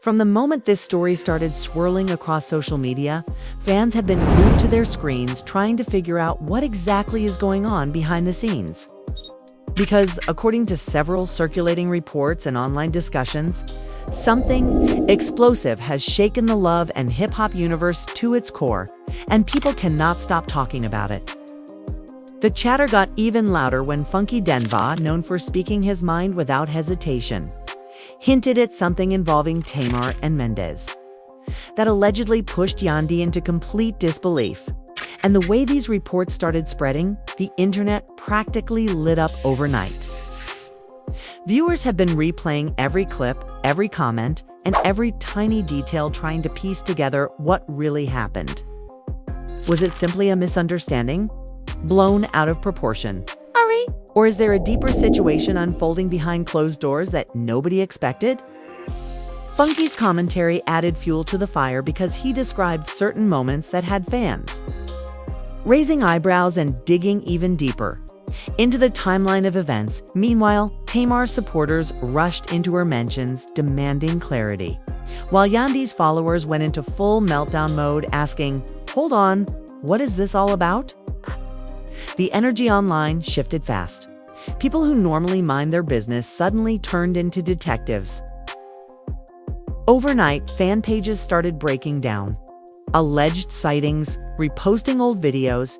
From the moment this story started swirling across social media, fans have been glued to their screens trying to figure out what exactly is going on behind the scenes. Because, according to several circulating reports and online discussions, something explosive has shaken the love and hip-hop universe to its core, and people cannot stop talking about it. The chatter got even louder when Funky Dineva, known for speaking his mind without hesitation, hinted at something involving Tamar and Mendeecees that allegedly pushed YANDY into complete disbelief. And the way these reports started spreading, the internet practically lit up overnight. Viewers have been replaying every clip, every comment, and every tiny detail trying to piece together what really happened. Was it simply a misunderstanding, blown out of proportion? Or is there a deeper situation unfolding behind closed doors that nobody expected? Funky's commentary added fuel to the fire because he described certain moments that had fans raising eyebrows and digging even deeper into the timeline of events. Meanwhile, Tamar's supporters rushed into her mentions, demanding clarity, while YANDY's followers went into full meltdown mode, asking, "Hold on, what is this all about?" The energy online shifted fast. People who normally mind their business suddenly turned into detectives. Overnight, fan pages started breaking down alleged sightings, reposting old videos,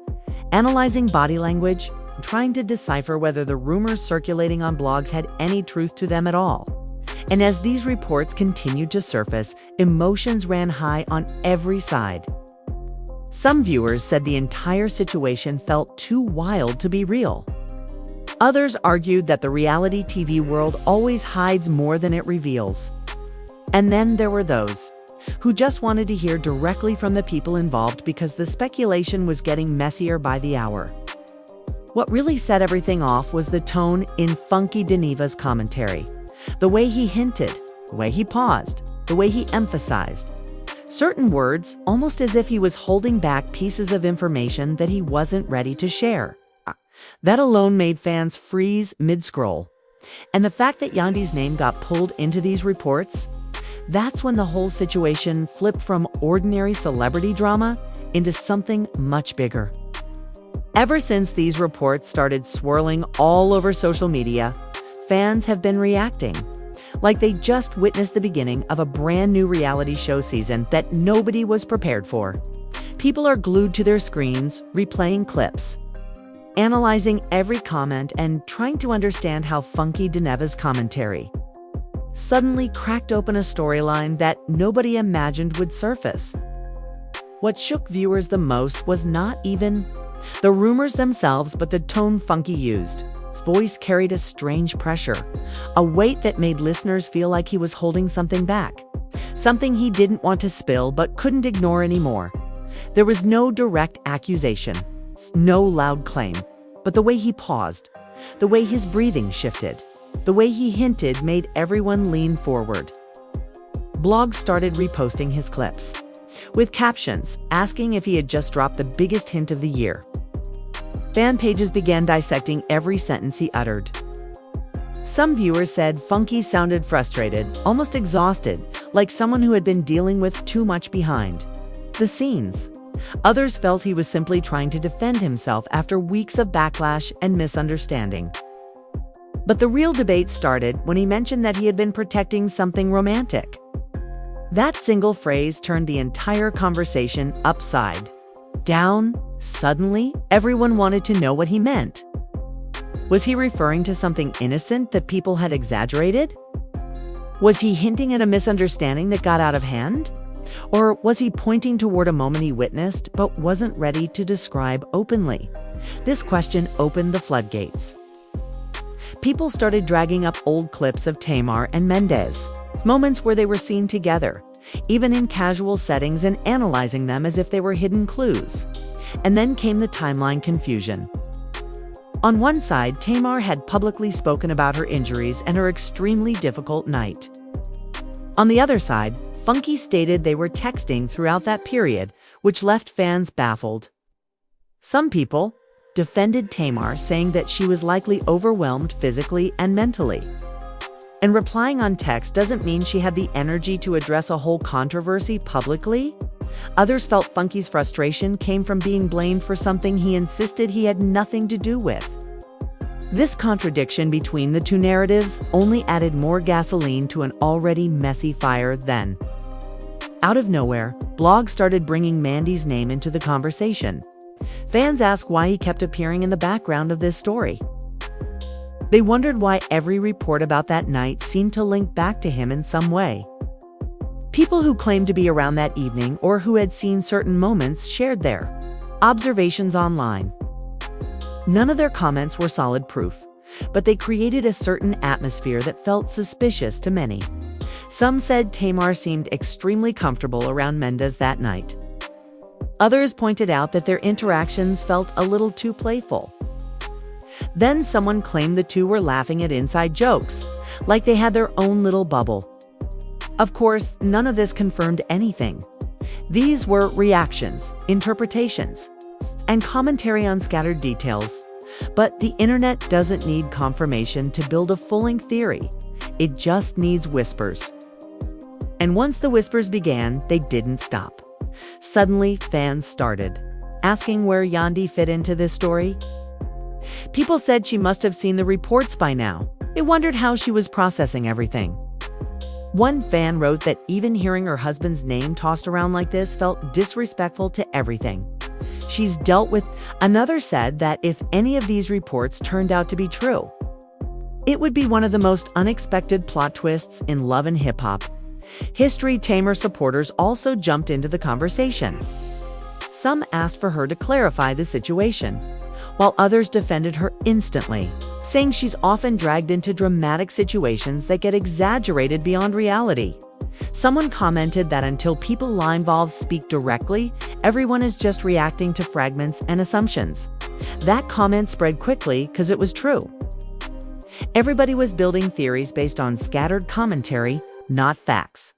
analyzing body language, trying to decipher whether the rumors circulating on blogs had any truth to them at all. And as these reports continued to surface, emotions ran high on every side. Some viewers said the entire situation felt too wild to be real. Others argued that the reality TV world always hides more than it reveals. And then there were those who just wanted to hear directly from the people involved because the speculation was getting messier by the hour. What really set everything off was the tone in Funky Dineva's commentary. The way he hinted, the way he paused, the way he emphasized certain words, almost as if he was holding back pieces of information that he wasn't ready to share. That alone made fans freeze mid-scroll. And the fact that YANDY's name got pulled into these reports, that's when the whole situation flipped from ordinary celebrity drama into something much bigger. Ever since these reports started swirling all over social media, fans have been reacting like they just witnessed the beginning of a brand new reality show season that nobody was prepared for. People are glued to their screens, replaying clips, analyzing every comment, and trying to understand how Funky Dineva's commentary suddenly cracked open a storyline that nobody imagined would surface. What shook viewers the most was not even the rumors themselves, but the tone Funky used. His voice carried a strange pressure, a weight that made listeners feel like he was holding something back, something he didn't want to spill but couldn't ignore anymore. There was no direct accusation, no loud claim, but the way he paused, the way his breathing shifted, the way he hinted made everyone lean forward. Blogs started reposting his clips, with captions asking if he had just dropped the biggest hint of the year. Fan pages began dissecting every sentence he uttered. Some viewers said Funky sounded frustrated, almost exhausted, like someone who had been dealing with too much behind the scenes. Others felt he was simply trying to defend himself after weeks of backlash and misunderstanding. But the real debate started when he mentioned that he had been protecting something romantic. That single phrase turned the entire conversation upside down. Suddenly, everyone wanted to know what he meant. Was he referring to something innocent that people had exaggerated? Was he hinting at a misunderstanding that got out of hand? Or was he pointing toward a moment he witnessed but wasn't ready to describe openly? This question opened the floodgates. People started dragging up old clips of Tamar and Mendeecees, moments where they were seen together, even in casual settings, and analyzing them as if they were hidden clues. And then came the timeline confusion. On one side, Tamar had publicly spoken about her injuries and her extremely difficult night. On the other side, Funky stated they were texting throughout that period, which left fans baffled. Some people defended Tamar, saying that she was likely overwhelmed physically and mentally. And replying on text doesn't mean she had the energy to address a whole controversy publicly. Others felt Funky's frustration came from being blamed for something he insisted he had nothing to do with. This contradiction between the two narratives only added more gasoline to an already messy fire then. Out of nowhere, blogs started bringing Mandy's name into the conversation. Fans asked why he kept appearing in the background of this story. They wondered why every report about that night seemed to link back to him in some way. People who claimed to be around that evening or who had seen certain moments shared their observations online. None of their comments were solid proof, but they created a certain atmosphere that felt suspicious to many. Some said Tamar seemed extremely comfortable around Mendeecees that night. Others pointed out that their interactions felt a little too playful. Then someone claimed the two were laughing at inside jokes, like they had their own little bubble. Of course, none of this confirmed anything. These were reactions, interpretations, and commentary on scattered details. But the internet doesn't need confirmation to build a full-length theory. It just needs whispers. And once the whispers began, they didn't stop. Suddenly, fans started asking where YANDY fit into this story. People said she must have seen the reports by now. They wondered how she was processing everything. One fan wrote that even hearing her husband's name tossed around like this felt disrespectful to everything she's dealt with. Another said that if any of these reports turned out to be true, it would be one of the most unexpected plot twists in love and hip-hop history. Tamar supporters also jumped into the conversation. Some asked for her to clarify the situation, while others defended her instantly, saying she's often dragged into dramatic situations that get exaggerated beyond reality. Someone commented that until people involved speak directly, everyone is just reacting to fragments and assumptions. That comment spread quickly because it was true. Everybody was building theories based on scattered commentary, not facts.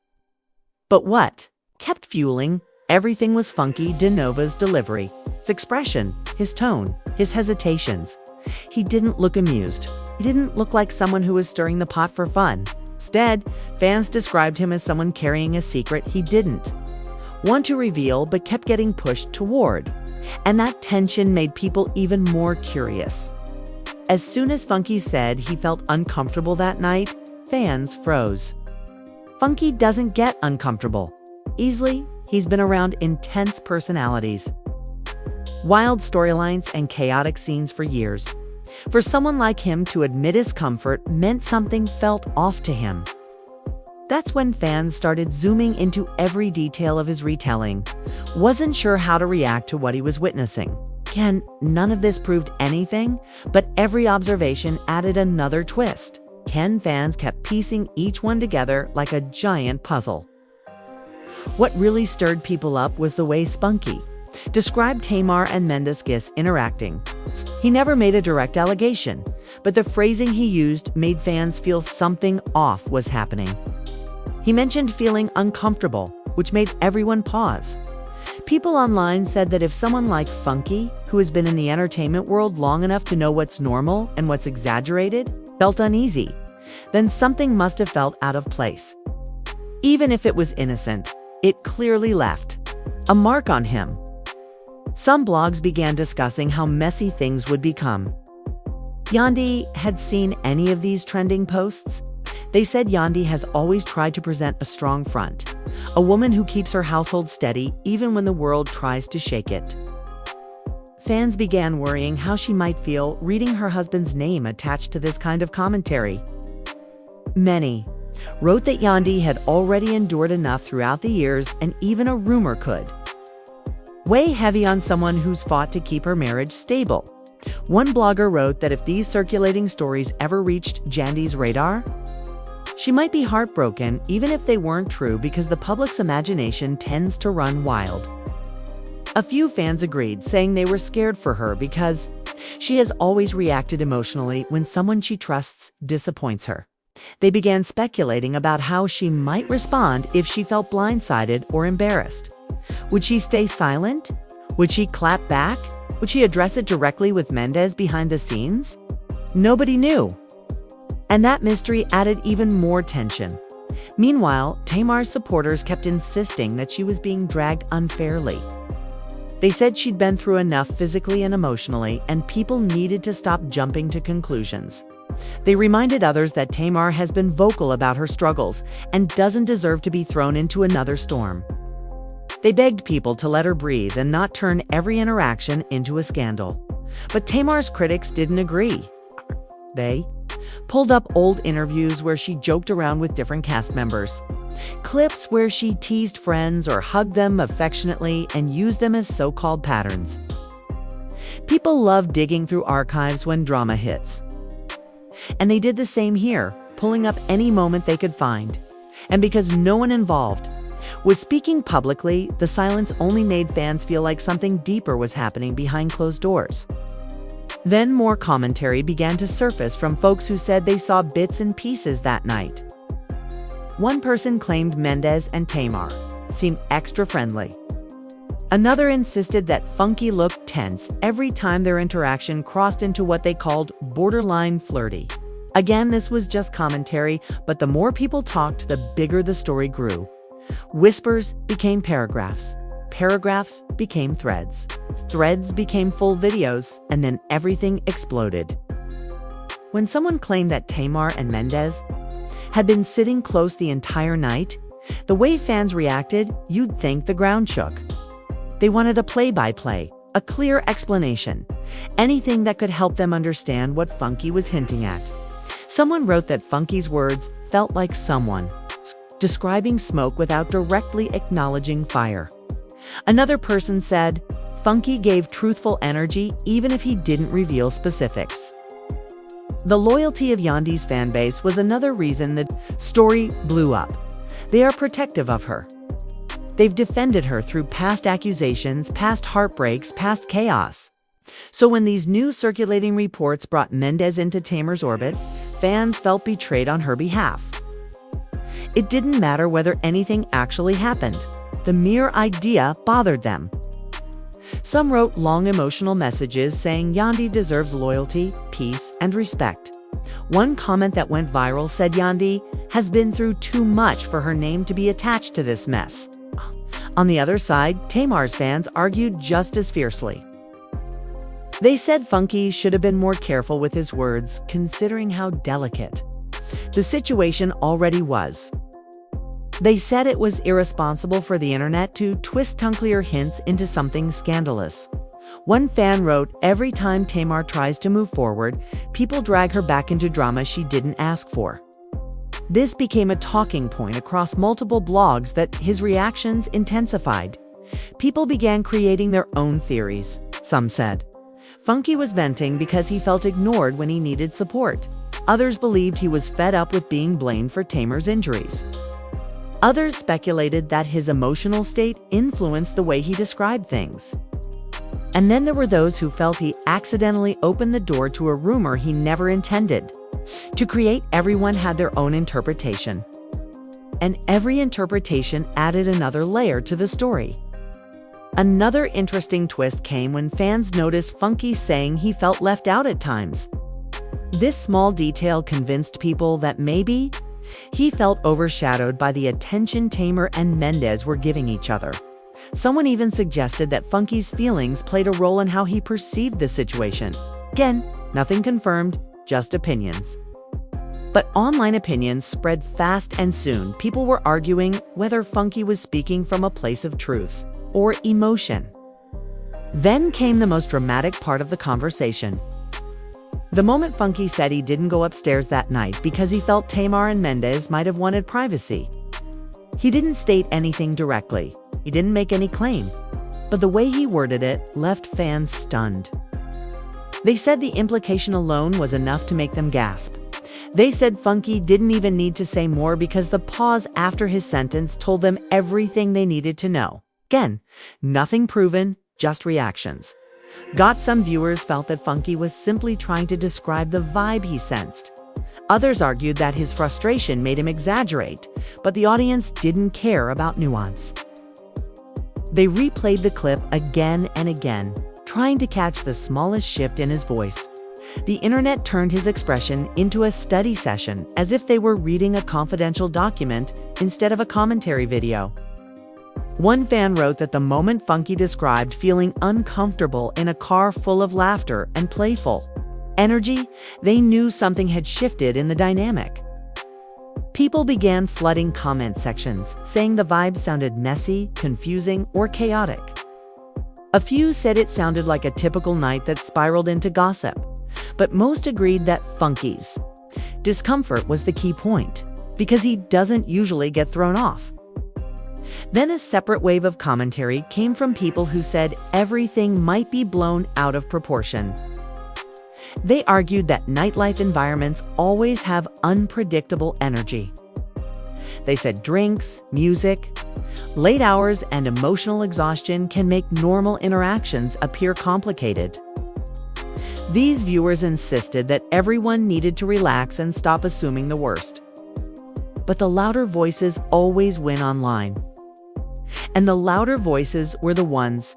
But what kept fueling everything was Funky Dineva's delivery, his expression, his tone, his hesitations. He didn't look amused. He didn't look like someone who was stirring the pot for fun. Instead, fans described him as someone carrying a secret he didn't want to reveal but kept getting pushed toward. And that tension made people even more curious. As soon as Funky said he felt uncomfortable that night, fans froze. Funky doesn't get uncomfortable easily. He's been around intense personalities, wild storylines, and chaotic scenes for years. For someone like him to admit his comfort meant something felt off to him. That's when fans started zooming into every detail of his retelling. Wasn't sure how to react to what he was witnessing. Again, none of this proved anything, but every observation added another twist. Fans kept piecing each one together like a giant puzzle. What really stirred people up was the way Spunky described Tamar and Mendeecees interacting. He never made a direct allegation, but the phrasing he used made fans feel something off was happening. He mentioned feeling uncomfortable, which made everyone pause. People online said that if someone like Funky, who has been in the entertainment world long enough to know what's normal and what's exaggerated, felt uneasy, then something must have felt out of place. Even if it was innocent, it clearly left a mark on him. Some blogs began discussing how messy things would become. YANDY had seen any of these trending posts. They said YANDY has always tried to present a strong front, a woman who keeps her household steady even when the world tries to shake it. Fans began worrying how she might feel reading her husband's name attached to this kind of commentary. Many wrote that YANDY had already endured enough throughout the years, and even a rumor could weigh heavy on someone who's fought to keep her marriage stable. One blogger wrote that if these circulating stories ever reached YANDY's radar, she might be heartbroken even if they weren't true, because the public's imagination tends to run wild. A few fans agreed, saying they were scared for her because she has always reacted emotionally when someone she trusts disappoints her. They began speculating about how she might respond if she felt blindsided or embarrassed. Would she stay silent? Would she clap back? Would she address it directly with Mendeecees behind the scenes? Nobody knew. And that mystery added even more tension. Meanwhile, Tamar's supporters kept insisting that she was being dragged unfairly. They said she'd been through enough physically and emotionally, and people needed to stop jumping to conclusions. They reminded others that Tamar has been vocal about her struggles and doesn't deserve to be thrown into another storm. They begged people to let her breathe and not turn every interaction into a scandal. But Tamar's critics didn't agree. They pulled up old interviews where she joked around with different cast members, clips where she teased friends or hugged them affectionately and used them as so-called patterns. People love digging through archives when drama hits. And they did the same here, pulling up any moment they could find. And because no one involved was speaking publicly, the silence only made fans feel like something deeper was happening behind closed doors. Then more commentary began to surface from folks who said they saw bits and pieces that night. One person claimed Mendeecees and Tamar seemed extra friendly. Another insisted that Funky looked tense every time their interaction crossed into what they called borderline flirty. Again, this was just commentary, but the more people talked, the bigger the story grew. Whispers became paragraphs. Paragraphs became threads. Threads became full videos, and then everything exploded. When someone claimed that Tamar and Mendeecees had been sitting close the entire night, the way fans reacted, you'd think the ground shook. They wanted a play-by-play, a clear explanation, anything that could help them understand what Funky was hinting at. Someone wrote that Funky's words felt like someone describing smoke without directly acknowledging fire. Another person said, Funky gave truthful energy even if he didn't reveal specifics. The loyalty of YANDY's fanbase was another reason the story blew up. They are protective of her. They've defended her through past accusations, past heartbreaks, past chaos. So when these new circulating reports brought Mendeecees into Tamar's orbit, fans felt betrayed on her behalf. It didn't matter whether anything actually happened. The mere idea bothered them. Some wrote long emotional messages saying YANDY deserves loyalty, peace, and respect. One comment that went viral said YANDY has been through too much for her name to be attached to this mess. On the other side, Tamar's fans argued just as fiercely. They said Funky should have been more careful with his words, considering how delicate the situation already was. They said it was irresponsible for the internet to twist unclear hints into something scandalous. One fan wrote, every time Tamar tries to move forward, people drag her back into drama she didn't ask for. This became a talking point across multiple blogs that his reactions intensified. People began creating their own theories. Some said Funky was venting because he felt ignored when he needed support. Others believed he was fed up with being blamed for Tamar's injuries. Others speculated that his emotional state influenced the way he described things. And then there were those who felt he accidentally opened the door to a rumor he never intended. To create, everyone had their own interpretation. And every interpretation added another layer to the story. Another interesting twist came when fans noticed Funky saying he felt left out at times. This small detail convinced people that maybe he felt overshadowed by the attention Tamar and Mendeecees were giving each other. Someone even suggested that Funky's feelings played a role in how he perceived the situation. Again, nothing confirmed, just opinions. But online opinions spread fast, and soon people were arguing whether Funky was speaking from a place of truth or emotion. Then came the most dramatic part of the conversation. The moment Funky said he didn't go upstairs that night because he felt Tamar and Mendeecees might have wanted privacy. He didn't state anything directly. He didn't make any claim. But the way he worded it left fans stunned. They said the implication alone was enough to make them gasp. They said Funky didn't even need to say more because the pause after his sentence told them everything they needed to know. Again, nothing proven, just reactions. Some viewers felt that Funky was simply trying to describe the vibe he sensed. Others argued that his frustration made him exaggerate, but the audience didn't care about nuance. They replayed the clip again and again, trying to catch the smallest shift in his voice. The internet turned his expression into a study session, as if they were reading a confidential document instead of a commentary video. One fan wrote that the moment Funky described feeling uncomfortable in a car full of laughter and playful energy, they knew something had shifted in the dynamic. People began flooding comment sections, saying the vibe sounded messy, confusing, or chaotic. A few said it sounded like a typical night that spiraled into gossip, but most agreed that Funky's discomfort was the key point, because he doesn't usually get thrown off. Then a separate wave of commentary came from people who said everything might be blown out of proportion. They argued that nightlife environments always have unpredictable energy. They said drinks, music, late hours, and emotional exhaustion can make normal interactions appear complicated. These viewers insisted that everyone needed to relax and stop assuming the worst. But the louder voices always win online. And the louder voices were the ones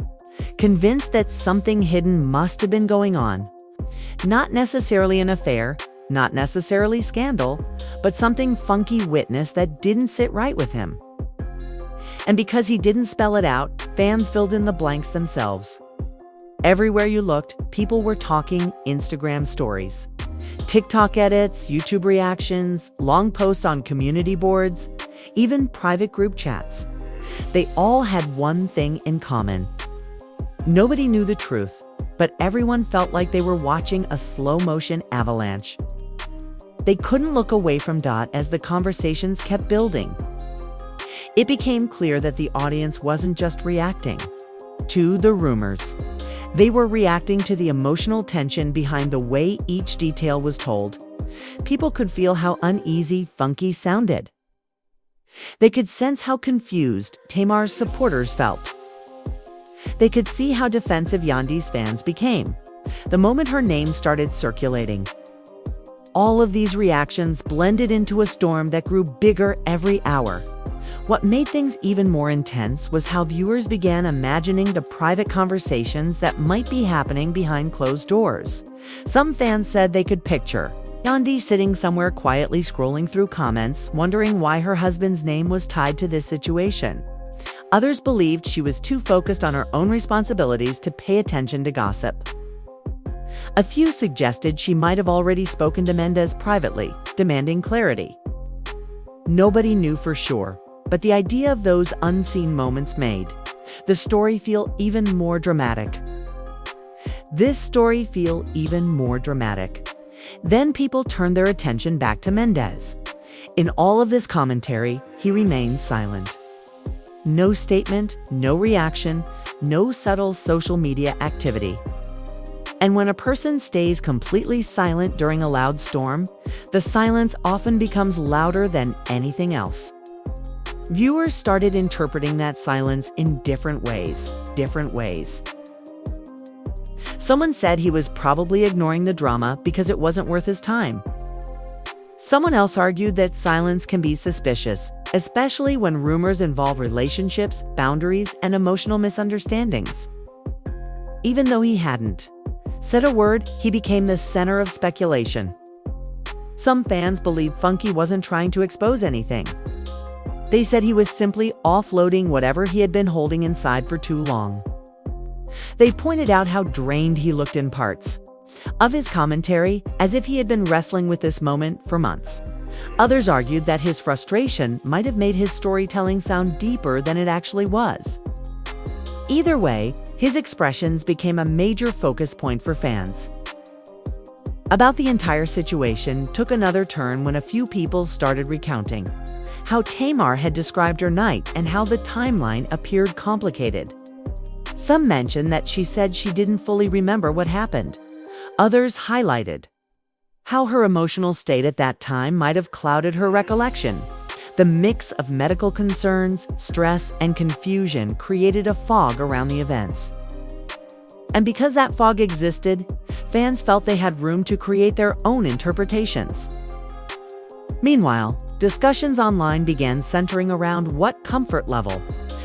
convinced that something hidden must have been going on. Not necessarily an affair, not necessarily scandal, but something Funky witnessed that didn't sit right with him. And because he didn't spell it out, fans filled in the blanks themselves. Everywhere you looked, people were talking Instagram stories, TikTok edits, YouTube reactions, long posts on community boards, even private group chats. They all had one thing in common. Nobody knew the truth, but everyone felt like they were watching a slow-motion avalanche. They couldn't look away from Dot as the conversations kept building. It became clear that the audience wasn't just reacting to the rumors. They were reacting to the emotional tension behind the way each detail was told. People could feel how uneasy Funky sounded. They could sense how confused Tamar's supporters felt. They could see how defensive YANDY's fans became the moment her name started circulating. All of these reactions blended into a storm that grew bigger every hour. What made things even more intense was how viewers began imagining the private conversations that might be happening behind closed doors. Some fans said they could picture YANDY sitting somewhere quietly scrolling through comments, wondering why her husband's name was tied to this situation. Others believed she was too focused on her own responsibilities to pay attention to gossip. A few suggested she might have already spoken to Mendeecees privately, demanding clarity. Nobody knew for sure, but the idea of those unseen moments made the story feel even more dramatic. Then people turned their attention back to Mendeecees. In all of this commentary, he remains silent. No statement, no reaction, no subtle social media activity. And when a person stays completely silent during a loud storm, the silence often becomes louder than anything else. Viewers started interpreting that silence in different ways. Someone said he was probably ignoring the drama because it wasn't worth his time. Someone else argued that silence can be suspicious, especially when rumors involve relationships, boundaries, and emotional misunderstandings. Even though he hadn't said a word, he became the center of speculation. Some fans believed Funky wasn't trying to expose anything. They said he was simply offloading whatever he had been holding inside for too long. They pointed out how drained he looked in parts of his commentary, as if he had been wrestling with this moment for months. Others argued that his frustration might have made his storytelling sound deeper than it actually was. Either way, his expressions became a major focus point for fans. About the entire situation took another turn when a few people started recounting how Tamar had described her night and how the timeline appeared complicated. Some mentioned that she said she didn't fully remember what happened. Others highlighted how her emotional state at that time might have clouded her recollection. The mix of medical concerns, stress, and confusion created a fog around the events. And because that fog existed, fans felt they had room to create their own interpretations. Meanwhile, discussions online began centering around what comfort level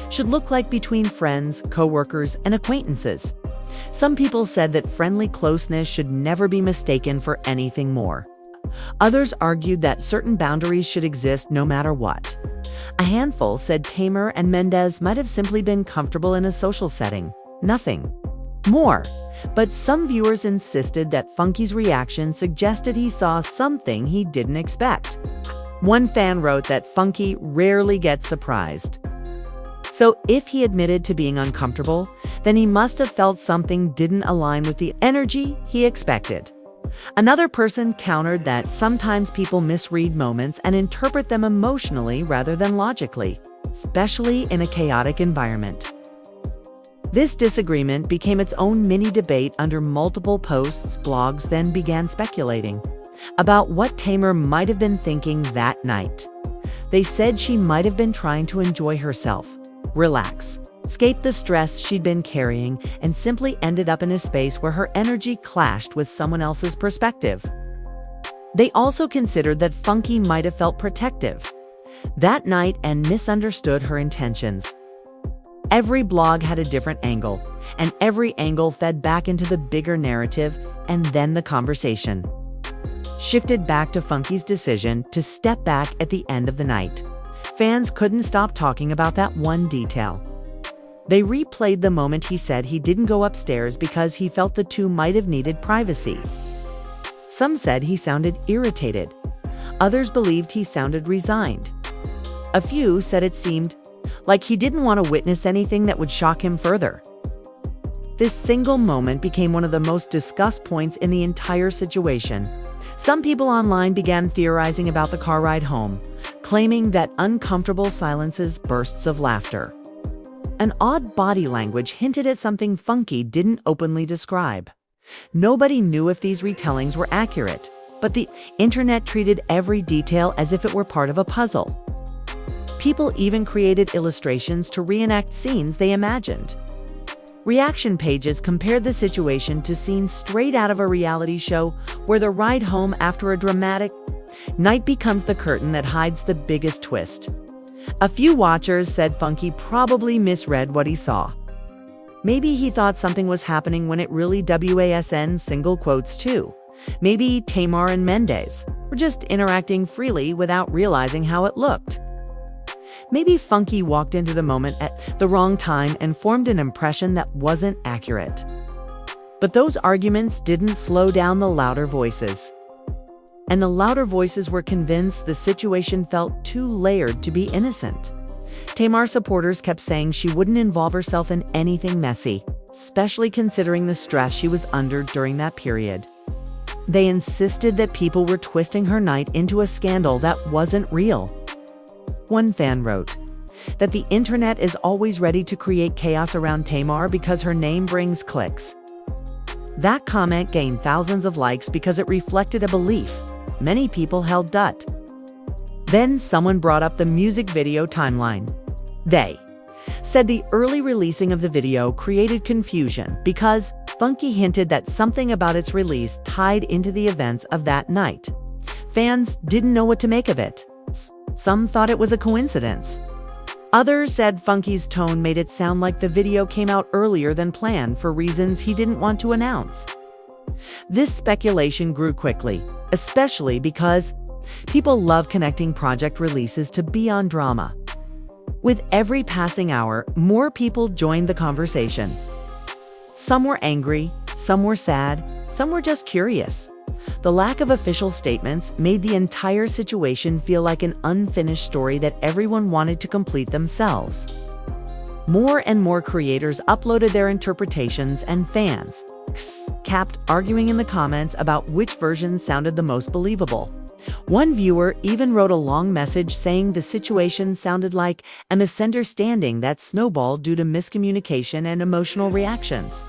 should look like between friends, coworkers, and acquaintances. Some people said that friendly closeness should never be mistaken for anything more. Others argued that certain boundaries should exist no matter what. A handful said Tamar and Mendeecees might have simply been comfortable in a social setting, nothing more. But some viewers insisted that Funky's reaction suggested he saw something he didn't expect. One fan wrote that Funky rarely gets surprised. So if he admitted to being uncomfortable, then he must have felt something didn't align with the energy he expected. Another person countered that sometimes people misread moments and interpret them emotionally rather than logically, especially in a chaotic environment. This disagreement became its own mini-debate under multiple posts. Blogs then began speculating about what Tamar might have been thinking that night. They said she might have been trying to enjoy herself, relax, escape the stress she'd been carrying, and simply ended up in a space where her energy clashed with someone else's perspective. They also considered that Funky might have felt protective that night and misunderstood her intentions. Every blog had a different angle, and every angle fed back into the bigger narrative, and then the conversation shifted back to Funky's decision to step back at the end of the night. Fans couldn't stop talking about that one detail. They replayed the moment he said he didn't go upstairs because he felt the two might have needed privacy. Some said he sounded irritated. Others believed he sounded resigned. A few said it seemed like he didn't want to witness anything that would shock him further. This single moment became one of the most discussed points in the entire situation. Some people online began theorizing about the car ride home, claiming that uncomfortable silences, bursts of laughter, an odd body language hinted at something Funky didn't openly describe. Nobody knew if these retellings were accurate, but the internet treated every detail as if it were part of a puzzle. People even created illustrations to reenact scenes they imagined. Reaction pages compared the situation to scenes straight out of a reality show where the ride home after a dramatic night becomes the curtain that hides the biggest twist. A few watchers said Funky probably misread what he saw. Maybe he thought something was happening when it really wasn't, single quotes too. Maybe Tamar and Mendeecees were just interacting freely without realizing how it looked. Maybe Funky walked into the moment at the wrong time and formed an impression that wasn't accurate. But those arguments didn't slow down the louder voices. And the louder voices were convinced the situation felt too layered to be innocent. Tamar supporters kept saying she wouldn't involve herself in anything messy, especially considering the stress she was under during that period. They insisted that people were twisting her night into a scandal that wasn't real. One fan wrote that the internet is always ready to create chaos around Tamar because her name brings clicks. That comment gained thousands of likes because it reflected a belief many people held dut. Then someone brought up the music video timeline. They said the early releasing of the video created confusion because Funky hinted that something about its release tied into the events of that night. Fans didn't know what to make of it. Some thought it was a coincidence. Others said Funky's tone made it sound like the video came out earlier than planned for reasons he didn't want to announce. This speculation grew quickly, especially because people love connecting project releases to beyond drama. With every passing hour, more people joined the conversation. Some were angry, some were sad, some were just curious. The lack of official statements made the entire situation feel like an unfinished story that everyone wanted to complete themselves. More and more creators uploaded their interpretations, and fans kept arguing in the comments about which version sounded the most believable. One viewer even wrote a long message saying the situation sounded like a misunderstanding that snowballed due to miscommunication and emotional reactions.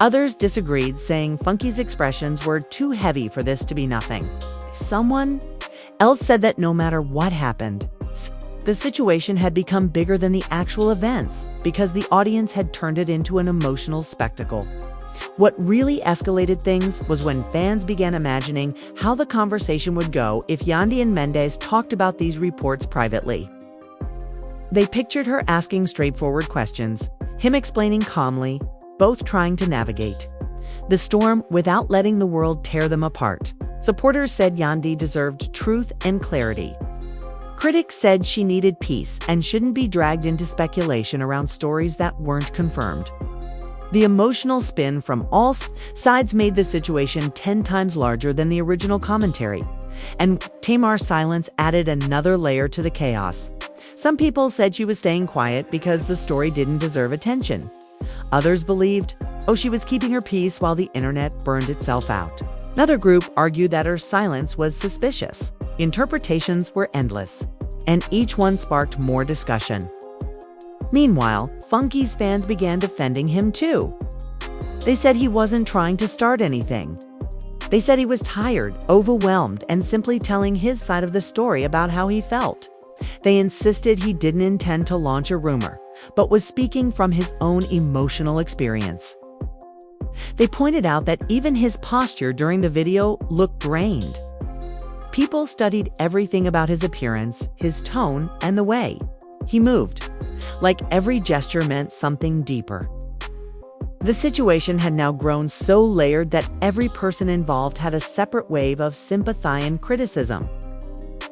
Others disagreed, saying Funky's expressions were too heavy for this to be nothing. Someone else said that no matter what happened, the situation had become bigger than the actual events because the audience had turned it into an emotional spectacle. What really escalated things was when fans began imagining how the conversation would go if YANDY and Mendeecees talked about these reports privately. They pictured her asking straightforward questions, him explaining calmly, both trying to navigate the storm without letting the world tear them apart. Supporters said YANDY deserved truth and clarity. Critics said she needed peace and shouldn't be dragged into speculation around stories that weren't confirmed. The emotional spin from all sides made the situation 10 times larger than the original commentary, and Tamar's silence added another layer to the chaos. Some people said she was staying quiet because the story didn't deserve attention. Others believed, she was keeping her peace while the internet burned itself out. Another group argued that her silence was suspicious. Interpretations were endless, and each one sparked more discussion. Meanwhile, Funky's fans began defending him too. They said he wasn't trying to start anything. They said he was tired, overwhelmed, and simply telling his side of the story about how he felt. They insisted he didn't intend to launch a rumor, but was speaking from his own emotional experience. They pointed out that even his posture during the video looked drained. People studied everything about his appearance, his tone, and the way he moved, like every gesture meant something deeper. The situation had now grown so layered that every person involved had a separate wave of sympathy and criticism.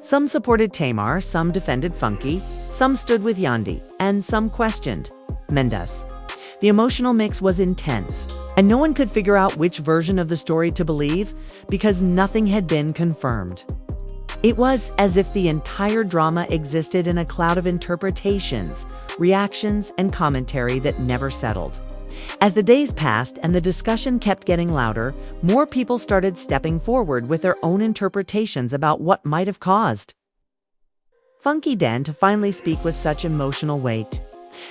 Some supported Tamar, some defended Funky, some stood with YANDY, and some questioned Mendeecees. The emotional mix was intense, and no one could figure out which version of the story to believe because nothing had been confirmed. It was as if the entire drama existed in a cloud of interpretations, reactions, and commentary that never settled. As the days passed and the discussion kept getting louder, more people started stepping forward with their own interpretations about what might have caused Funky Den to finally speak with such emotional weight.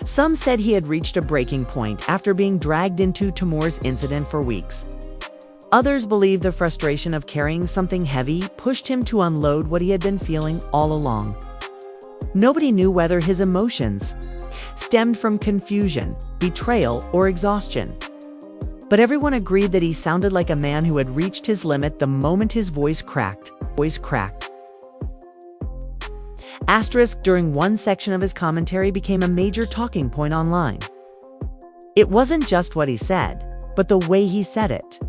Some said he had reached a breaking point after being dragged into Tamar's incident for weeks. Others believed the frustration of carrying something heavy pushed him to unload what he had been feeling all along. Nobody knew whether his emotions stemmed from confusion, betrayal, or exhaustion. But everyone agreed that he sounded like a man who had reached his limit the moment his voice cracked. Asterisk during one section of his commentary became a major talking point online. It wasn't just what he said, but the way he said it.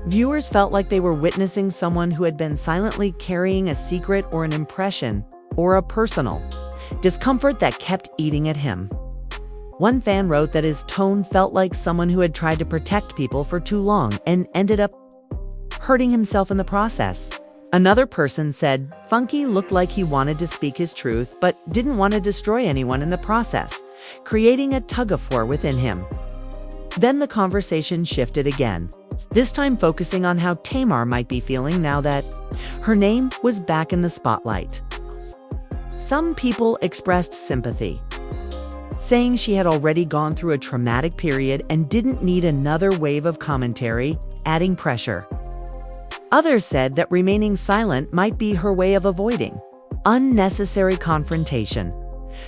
Viewers felt like they were witnessing someone who had been silently carrying a secret or an impression or a personal discomfort that kept eating at him. One fan wrote that his tone felt like someone who had tried to protect people for too long and ended up hurting himself in the process. Another person said Funky looked like he wanted to speak his truth but didn't want to destroy anyone in the process, creating a tug-of-war within him. Then the conversation shifted again, this time focusing on how Tamar might be feeling now that her name was back in the spotlight. Some people expressed sympathy, saying she had already gone through a traumatic period and didn't need another wave of commentary, adding pressure. Others said that remaining silent might be her way of avoiding unnecessary confrontation.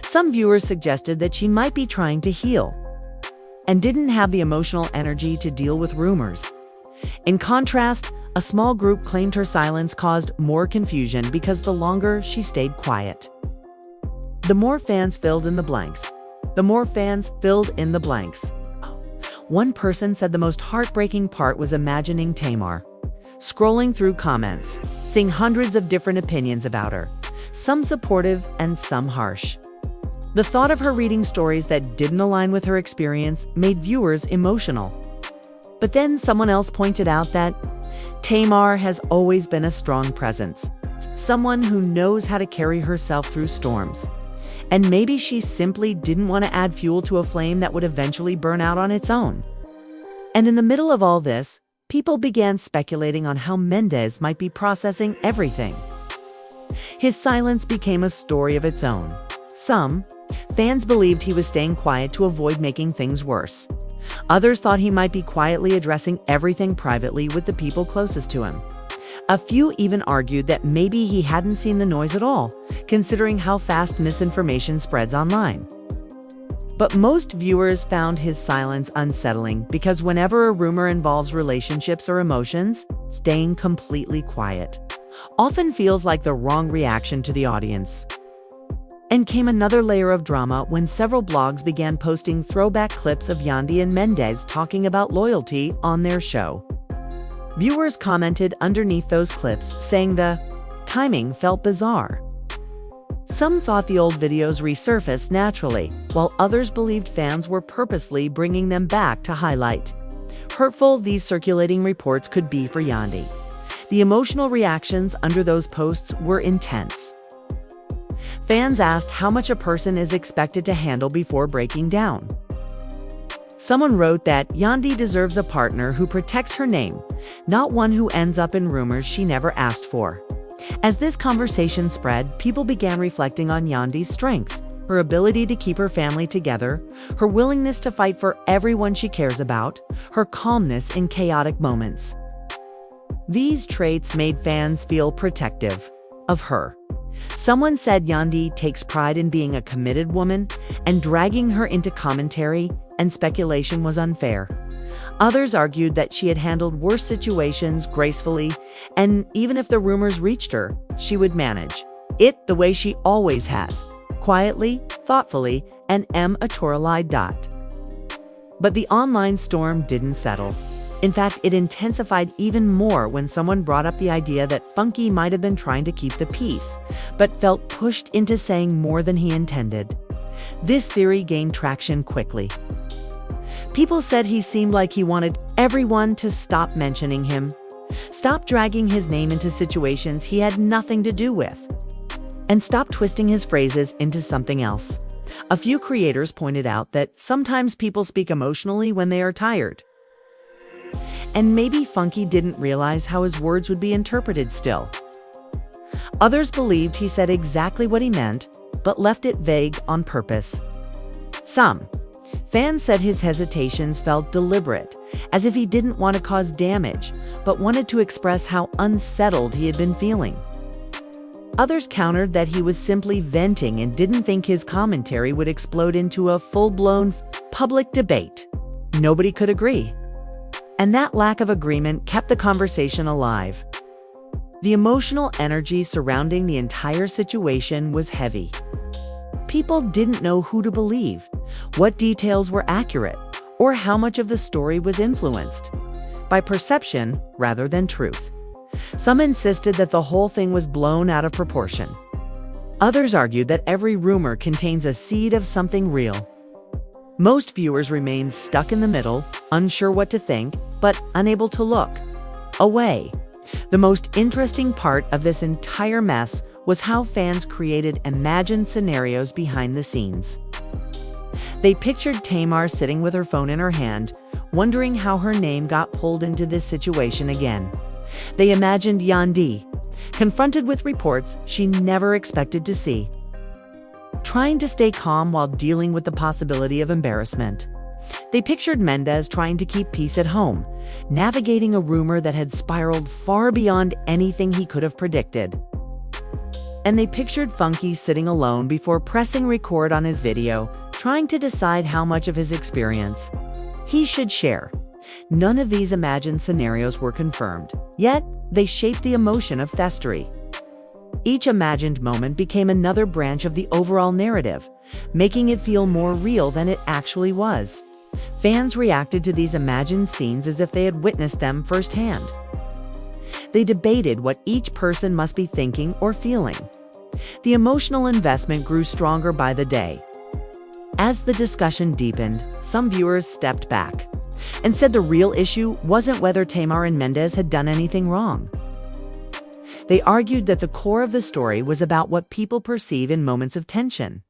Some viewers suggested that she might be trying to heal and didn't have the emotional energy to deal with rumors. In contrast, a small group claimed her silence caused more confusion because the longer she stayed quiet, the more fans filled in the blanks. One person said the most heartbreaking part was imagining Tamar scrolling through comments, seeing hundreds of different opinions about her, some supportive and some harsh. The thought of her reading stories that didn't align with her experience made viewers emotional. But then someone else pointed out that Tamar has always been a strong presence, someone who knows how to carry herself through storms. And maybe she simply didn't want to add fuel to a flame that would eventually burn out on its own. And in the middle of all this, people began speculating on how Mendeecees might be processing everything. His silence became a story of its own. Some fans believed he was staying quiet to avoid making things worse. Others thought he might be quietly addressing everything privately with the people closest to him. A few even argued that maybe he hadn't seen the noise at all, considering how fast misinformation spreads online. But most viewers found his silence unsettling because whenever a rumor involves relationships or emotions, staying completely quiet often feels like the wrong reaction to the audience. And came another layer of drama when several blogs began posting throwback clips of Yandy and Mendeecees talking about loyalty on their show. Viewers commented underneath those clips, saying the timing felt bizarre. Some thought the old videos resurfaced naturally, while others believed fans were purposely bringing them back to highlight hurtful these circulating reports could be for Yandy. The emotional reactions under those posts were intense. Fans asked how much a person is expected to handle before breaking down. Someone wrote that Yandy deserves a partner who protects her name, not one who ends up in rumors she never asked for. As this conversation spread, people began reflecting on Yandy's strength, her ability to keep her family together, her willingness to fight for everyone she cares about, her calmness in chaotic moments. These traits made fans feel protective of her. Someone said Yandy takes pride in being a committed woman, and dragging her into commentary and speculation was unfair. Others argued that she had handled worse situations gracefully, and even if the rumors reached her, she would manage it the way she always has, quietly, thoughtfully, and amateurly. But the online storm didn't settle. In fact, it intensified even more when someone brought up the idea that Funky might have been trying to keep the peace, but felt pushed into saying more than he intended. This theory gained traction quickly. People said he seemed like he wanted everyone to stop mentioning him, stop dragging his name into situations he had nothing to do with, and stop twisting his phrases into something else. A few creators pointed out that sometimes people speak emotionally when they are tired. And maybe Funky didn't realize how his words would be interpreted still. Others believed he said exactly what he meant, but left it vague on purpose. Some fans said his hesitations felt deliberate, as if he didn't want to cause damage, but wanted to express how unsettled he had been feeling. Others countered that he was simply venting and didn't think his commentary would explode into a full-blown public debate. Nobody could agree. And that lack of agreement kept the conversation alive. The emotional energy surrounding the entire situation was heavy. People didn't know who to believe, what details were accurate, or how much of the story was influenced by perception rather than truth. Some insisted that the whole thing was blown out of proportion. Others argued that every rumor contains a seed of something real. Most viewers remained stuck in the middle, unsure what to think, but unable to look away. The most interesting part of this entire mess was how fans created imagined scenarios behind the scenes. They pictured Tamar sitting with her phone in her hand, wondering how her name got pulled into this situation again. They imagined Yandy, confronted with reports she never expected to see, trying to stay calm while dealing with the possibility of embarrassment. They pictured Mendeecees trying to keep peace at home, navigating a rumor that had spiraled far beyond anything he could have predicted. And they pictured Funky sitting alone before pressing record on his video, trying to decide how much of his experience he should share. None of these imagined scenarios were confirmed, yet they shaped the emotion of Thestery. Each imagined moment became another branch of the overall narrative, making it feel more real than it actually was. Fans reacted to these imagined scenes as if they had witnessed them firsthand. They debated what each person must be thinking or feeling. The emotional investment grew stronger by the day. As the discussion deepened, some viewers stepped back and said the real issue wasn't whether Tamar and Mendeecees had done anything wrong. They argued that the core of the story was about what people perceive in moments of tension.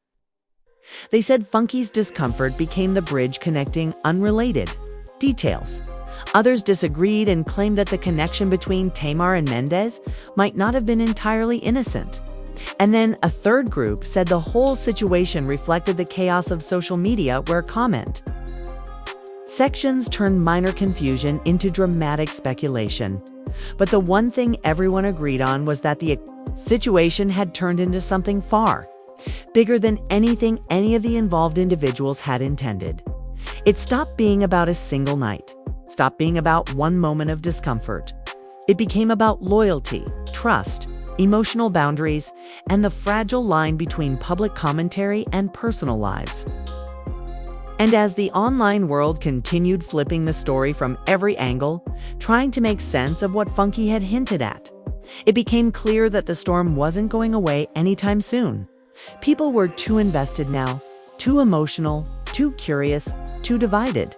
They said Funky's discomfort became the bridge connecting unrelated details. Others disagreed and claimed that the connection between Tamar and Mendeecees might not have been entirely innocent. And then a third group said the whole situation reflected the chaos of social media, where comment sections turned minor confusion into dramatic speculation. But the one thing everyone agreed on was that the situation had turned into something far bigger than anything any of the involved individuals had intended. It stopped being about a single night, stopped being about one moment of discomfort. It became about loyalty, trust, emotional boundaries, and the fragile line between public commentary and personal lives. And as the online world continued flipping the story from every angle, trying to make sense of what Funky had hinted at, it became clear that the storm wasn't going away anytime soon. People were too invested now, too emotional, too curious, too divided.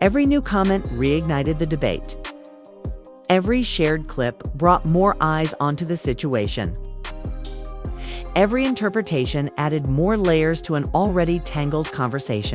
Every new comment reignited the debate. Every shared clip brought more eyes onto the situation. Every interpretation added more layers to an already tangled conversation.